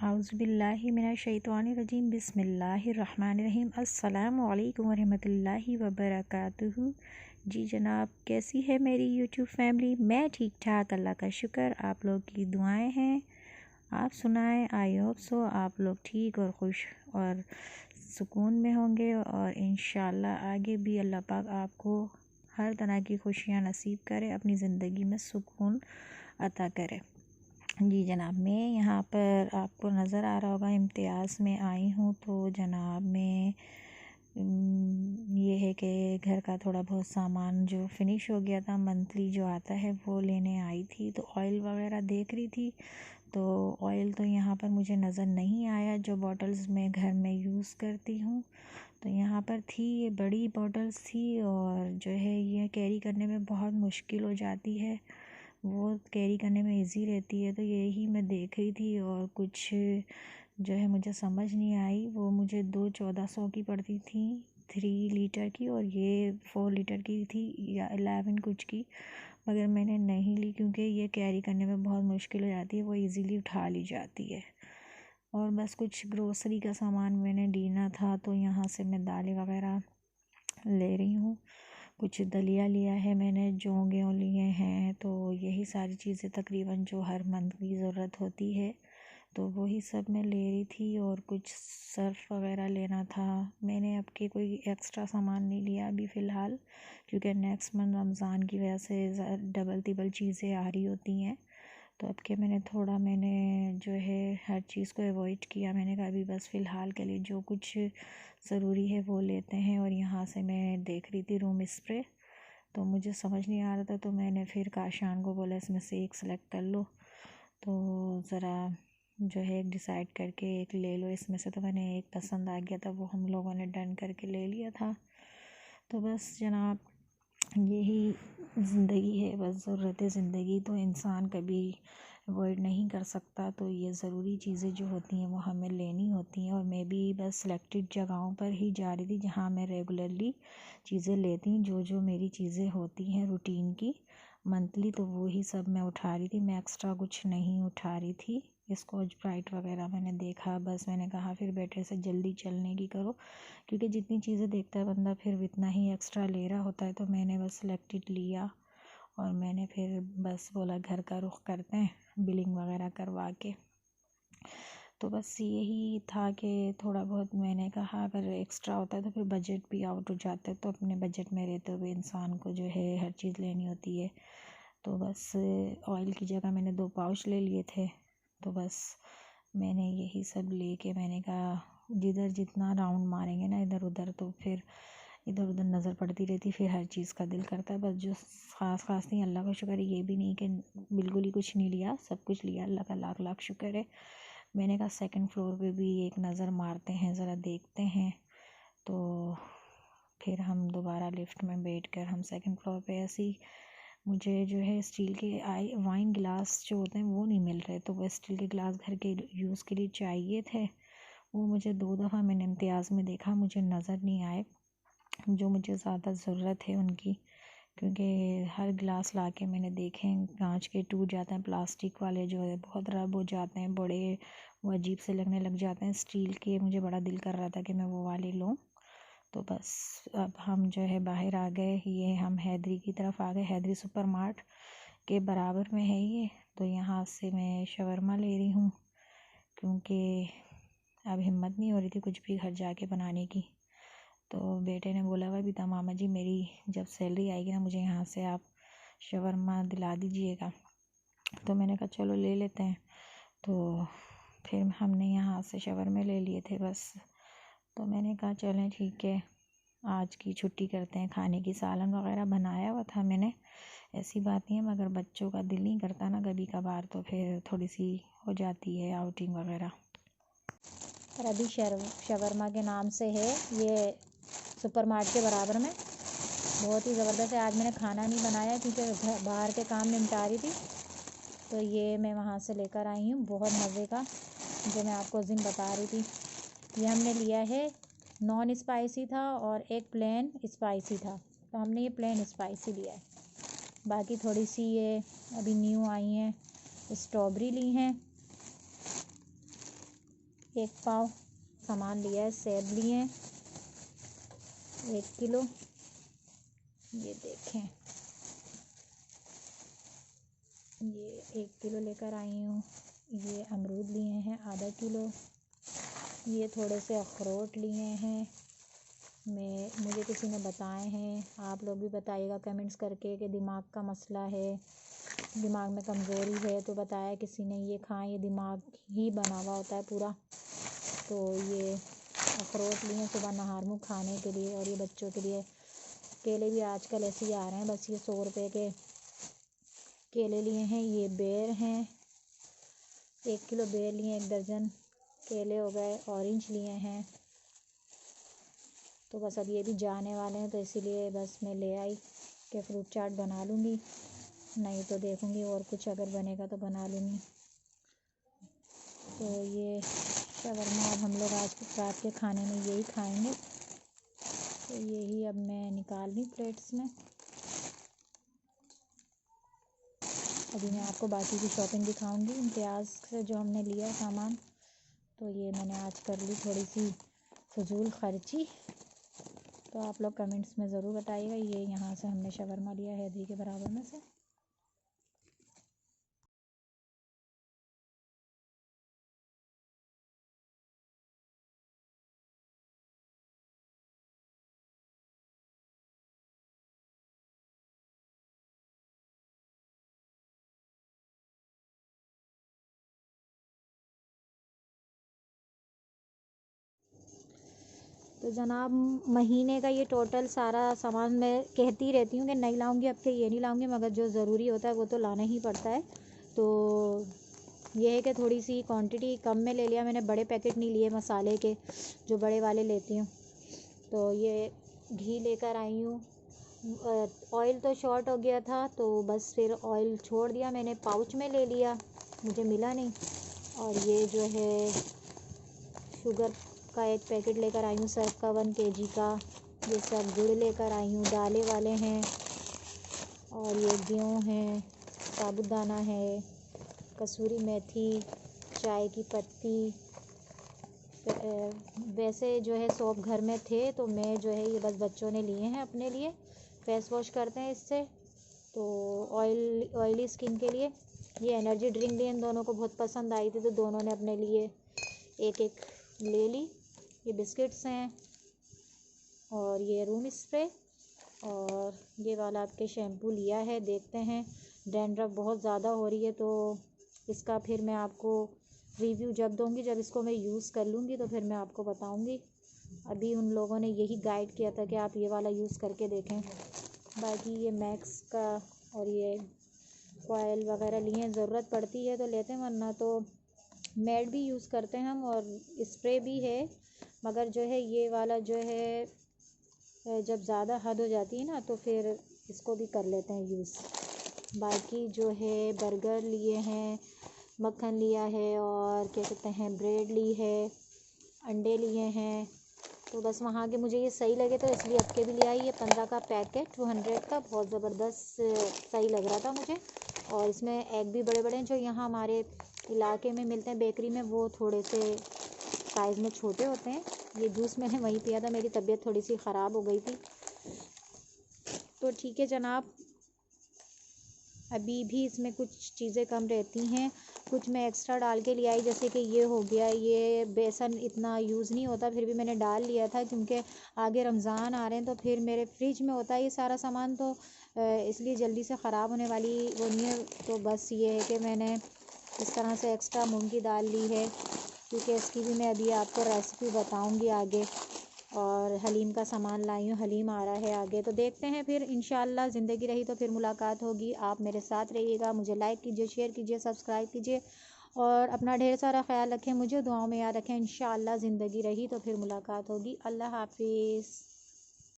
औज़ुबिल्लाहि मिनश्शैतानिर्रजीम बिस्मिल्लाहिर्रहमानिर्रहीम अस्सलामु अलैकुम वरहमतुल्लाहि वबरकातुहू। जी जनाब, कैसी है मेरी यूट्यूब फैमिली? मैं ठीक ठाक, अल्लाह का शुक्र। आप लोग की दुआएं हैं। आप सुनाएं। आई होप सो आप लोग ठीक और खुश और सुकून में होंगे और इंशाल्लाह आगे भी अल्लाह पाक आपको हर तरह की खुशियाँ नसीब करे, अपनी ज़िंदगी में सुकून अता करे। जी जनाब, मैं यहाँ पर आपको नज़र आ रहा होगा इम्तियाज़ में आई हूँ। तो जनाब मैं ये है कि घर का थोड़ा बहुत सामान जो फिनिश हो गया था, मंथली जो आता है वो लेने आई थी। तो ऑयल वगैरह देख रही थी। तो ऑयल तो यहाँ पर मुझे नज़र नहीं आया जो बॉटल्स मैं घर में यूज़ करती हूँ। तो यहाँ पर थी, ये बड़ी बॉटल्स थी और जो है ये कैरी करने में बहुत मुश्किल हो जाती है, वो कैरी करने में इजी रहती है। तो यही मैं देख रही थी और कुछ जो है मुझे समझ नहीं आई। वो मुझे 2 1400 की पड़ती थी 3 लीटर की, और ये 4 लीटर की थी या 11 कुछ की, मगर मैंने नहीं ली क्योंकि ये कैरी करने में बहुत मुश्किल हो जाती है, वो इजीली उठा ली जाती है। और बस कुछ ग्रोसरी का सामान मैंने लेना था, तो यहाँ से मैं दालें वगैरह ले रही हूँ। कुछ दलिया लिया है मैंने, जौ गेहूँ लिए हैं। तो यही सारी चीज़ें तकरीबन जो हर मंथ की ज़रूरत होती है, तो वही सब मैं ले रही थी। और कुछ सर्फ़ वगैरह लेना था। मैंने अब के कोई एक्स्ट्रा सामान नहीं लिया अभी फ़िलहाल, क्योंकि नेक्स्ट मंथ रमज़ान की वजह से डबल तिबल चीज़ें आ रही होती हैं। तो अब के मैंने जो है हर चीज़ को अवॉइड किया। मैंने कहा अभी बस फ़िलहाल के लिए जो कुछ ज़रूरी है वो लेते हैं। और यहाँ से मैं देख रही थी रूम स्प्रे, तो मुझे समझ नहीं आ रहा था, तो मैंने फिर काशान को बोला इसमें से एक सेलेक्ट कर लो। तो ज़रा जो है एक डिसाइड करके एक ले लो इसमें से। तो मैंने एक पसंद आ गया था, वो हम लोगों ने डन करके ले लिया था। तो बस जनाब यही ज़िंदगी है, बस ज़रूरत ज़िंदगी तो इंसान कभी अवॉइड नहीं कर सकता। तो ये ज़रूरी चीज़ें जो होती हैं वो हमें लेनी होती हैं। और मैं भी बस सिलेक्टेड जगहों पर ही जा रही थी जहाँ मैं रेगुलरली चीज़ें लेती हूँ, जो जो मेरी चीज़ें होती हैं रूटीन की मंथली, तो वो ही सब मैं उठा रही थी। मैं एक्स्ट्रा कुछ नहीं उठा रही थी। स्कॉच ब्राइट वगैरह मैंने देखा, बस मैंने कहा फिर बेटर से जल्दी चलने की करो, क्योंकि जितनी चीज़ें देखता है बंदा फिर इतना ही एक्स्ट्रा ले रहा होता है। तो मैंने बस सिलेक्टेड लिया और मैंने फिर बस बोला घर का रुख करते हैं बिलिंग वगैरह करवा के। तो बस यही था कि थोड़ा बहुत मैंने कहा अगर एक्स्ट्रा होता है तो फिर बजट भी आउट हो जाता है, तो अपने बजट में रहते हुए इंसान को जो है हर चीज़ लेनी होती है। तो बस ऑयल की जगह मैंने 2 पाउच ले लिए थे। तो बस मैंने यही सब लेके मैंने कहा जिधर जितना राउंड मारेंगे ना इधर उधर, तो फिर इधर उधर नज़र पड़ती रहती, फिर हर चीज़ का दिल करता है। बस जो ख़ास नहीं, अल्लाह का शुक्र है ये भी नहीं कि बिल्कुल ही कुछ नहीं लिया, सब कुछ लिया, अल्लाह का लाख लाख शुक्र है। मैंने कहा सेकंड फ्लोर पे भी एक नज़र मारते हैं, ज़रा देखते हैं। तो फिर हम दोबारा लिफ्ट में बैठ कर हम सेकंड फ्लोर पे ऐसी मुझे जो है स्टील के वाइन गिलास जो होते हैं वो नहीं मिल रहे, तो वो स्टील के गिलास घर के यूज़ के लिए चाहिए थे। वो मुझे 2 दफ़ा मैंने इम्तियाज़ में देखा, मुझे नज़र नहीं आए जो मुझे ज़्यादा ज़रूरत है उनकी, क्योंकि हर गिलास लाके मैंने देखे हैं कांच के टूट जाते हैं, प्लास्टिक वाले जो है बहुत रब हो जाते हैं, बड़े वो अजीब से लगने लग जाते हैं। स्टील के मुझे बड़ा दिल कर रहा था कि मैं वो वाले लूँ। तो बस अब हम जो है बाहर आ गए, ये हम हैदरी की तरफ आ गए। हैदरी सुपर मार्ट के बराबर में है ये। तो यहाँ से मैं शवरमा ले रही हूँ, क्योंकि अब हिम्मत नहीं हो रही थी कुछ भी घर जाके बनाने की। तो बेटे ने बोला हुआ भी था मामा जी मेरी जब सैलरी आएगी ना मुझे यहाँ से आप शवरमा दिला दीजिएगा। तो मैंने कहा चलो ले लेते हैं। तो फिर हमने यहाँ से शवरमे ले लिए थे बस। तो मैंने कहा चलें ठीक है, आज की छुट्टी करते हैं। खाने की सालन वगैरह बनाया हुआ था मैंने, ऐसी बात नहीं है, मगर बच्चों का दिल नहीं करता ना कभी कभार, तो फिर थोड़ी सी हो जाती है आउटिंग वगैरह। और अभी शवरमा के नाम से है ये सुपर मार्ट के बराबर में, बहुत ही ज़बरदस्त है। आज मैंने खाना नहीं बनाया क्योंकि बाहर के काम निपटा रही थी। तो ये मैं वहाँ से लेकर आई हूँ, बहुत मज़े का, जो मैं आपको उस दिन बता रही थी। ये हमने लिया है, नॉन स्पाइसी था और एक प्लेन स्पाइसी था, तो हमने ये प्लेन स्पाइसी लिया है। बाकी थोड़ी सी ये अभी न्यू आई हैं स्ट्रॉबेरी ली हैं, 1 पाव सामान लिया है। सेब लिए हैं 1 किलो, ये देखें, ये 1 किलो लेकर आई हूँ। ये अमरूद लिए हैं आधा किलो। ये थोड़े से अखरोट लिए हैं। मुझे किसी ने बताए हैं, आप लोग भी बताइएगा कमेंट्स करके कि दिमाग का मसला है, दिमाग में कमज़ोरी है, तो बताया किसी ने ये खाएं, ये दिमाग ही बना हुआ होता है पूरा। तो ये अखरोट लिए सुबह नहार मुँह खाने के लिए, और ये बच्चों के लिए केले भी आजकल ऐसे ही आ रहे हैं, बस ये 100 रुपये के केले लिए हैं। ये बेर हैं, 1 किलो बेर लिए, 1 दर्जन केले हो गए। ऑरेंज लिए हैं। तो बस अब ये भी जाने वाले हैं, तो इसीलिए बस मैं ले आई कि फ्रूट चाट बना लूँगी, नहीं तो देखूँगी और कुछ अगर बनेगा तो बना लूँगी। तो ये शवरमा अब हम लोग आज रात के खाने में यही खाएंगे। तो यही अब मैं निकाल ली प्लेट्स में। अभी मैं आपको बाकी की शॉपिंग दिखाऊंगी। इम्तियाज़ से जो हमने लिया सामान, तो ये मैंने आज कर ली थोड़ी सी फजूल खर्ची। तो आप लोग कमेंट्स में ज़रूर बताइएगा। ये यहाँ से हमने शवरमा लिया है आधी के बराबर में से। तो जनाब, महीने का ये टोटल सारा सामान मैं कहती रहती हूँ कि नहीं लाऊंगी, अब के ये नहीं लाऊंगी, मगर जो ज़रूरी होता है वो तो लाना ही पड़ता है। तो ये है कि थोड़ी सी क्वांटिटी कम में ले लिया मैंने, बड़े पैकेट नहीं लिए मसाले के जो बड़े वाले लेती हूँ। तो ये घी लेकर आई हूँ। ऑयल तो शॉर्ट हो गया था, तो बस फिर ऑयल छोड़ दिया मैंने, पाउच में ले लिया, मुझे मिला नहीं। और ये जो है शुगर का 1 पैकेट लेकर आई हूँ, सर्फ का 1 kg का। ये सब गुड़ लेकर आई हूँ, दालें वाले हैं, और ये गेहूँ है, साबुदाना है, कसूरी मेथी, चाय की पत्ती। वैसे जो है सौंफ घर में थे, तो मैं जो है ये बस बच्चों ने लिए हैं अपने लिए, फेस वॉश करते हैं इससे, तो ऑयली स्किन के लिए। ये एनर्जी ड्रिंक भी इन दोनों को बहुत पसंद आई थी, तो दोनों ने अपने लिए 1-1 ले ली। ये बिस्किट्स हैं, और ये रूम स्प्रे, और ये वाला आपके शैम्पू लिया है। देखते हैं, डैंड्रफ बहुत ज़्यादा हो रही है, तो इसका फिर मैं आपको रिव्यू जब दूँगी, जब इसको मैं यूज़ कर लूँगी तो फिर मैं आपको बताऊँगी। अभी उन लोगों ने यही गाइड किया था कि आप ये वाला यूज़ करके देखें। बाकी ये मैक्स का और ये कॉयल वगैरह लिए, ज़रूरत पड़ती है तो लेते हैं, वरना तो मेड भी यूज़ करते हैं हम, और स्प्रे भी है। मगर जो है ये वाला जो है जब ज़्यादा हद हो जाती है ना, तो फिर इसको भी कर लेते हैं यूज़। बाकी जो है बर्गर लिए हैं, मक्खन लिया है, और क्या कहते हैं ब्रेड ली है, अंडे लिए हैं। तो बस वहाँ के मुझे ये सही लगे, तो इसलिए अब के भी ले आई। ये 15 का पैकेट 200 का, बहुत ज़बरदस्त सही लग रहा था मुझे। और इसमें एग भी बड़े बड़े हैं, जो यहाँ हमारे इलाके में मिलते हैं बेकरी में, वो थोड़े से साइज़ में छोटे होते हैं। ये जूस मैंने वहीं पिया था, मेरी तबीयत थोड़ी सी ख़राब हो गई थी। तो ठीक है जनाब, अभी भी इसमें कुछ चीज़ें कम रहती हैं, कुछ मैं एक्स्ट्रा डाल के ले आई, जैसे कि ये हो गया, ये बेसन इतना यूज़ नहीं होता, फिर भी मैंने डाल लिया था क्योंकि आगे रमज़ान आ रहे हैं, तो फिर मेरे फ्रिज में होता है ये सारा सामान, तो इसलिए जल्दी से ख़राब होने वाली वो नहीं है। तो बस ये है कि मैंने इस तरह से एक्स्ट्रा मूंग की दाल ली है, क्योंकि इसकी भी मैं अभी आपको रेसिपी बताऊँगी आगे। और हलीम का सामान लाई हूँ, हलीम आ रहा है आगे, तो देखते हैं फिर इंशाल्लाह ज़िंदगी रही तो फिर मुलाकात होगी। आप मेरे साथ रहिएगा, मुझे लाइक कीजिए, शेयर कीजिए, सब्सक्राइब कीजिए, और अपना ढेर सारा ख्याल रखें, मुझे दुआओं में याद रखें। इंशाल्लाह ज़िंदगी रही तो फिर मुलाकात होगी। अल्लाह हाफिज़।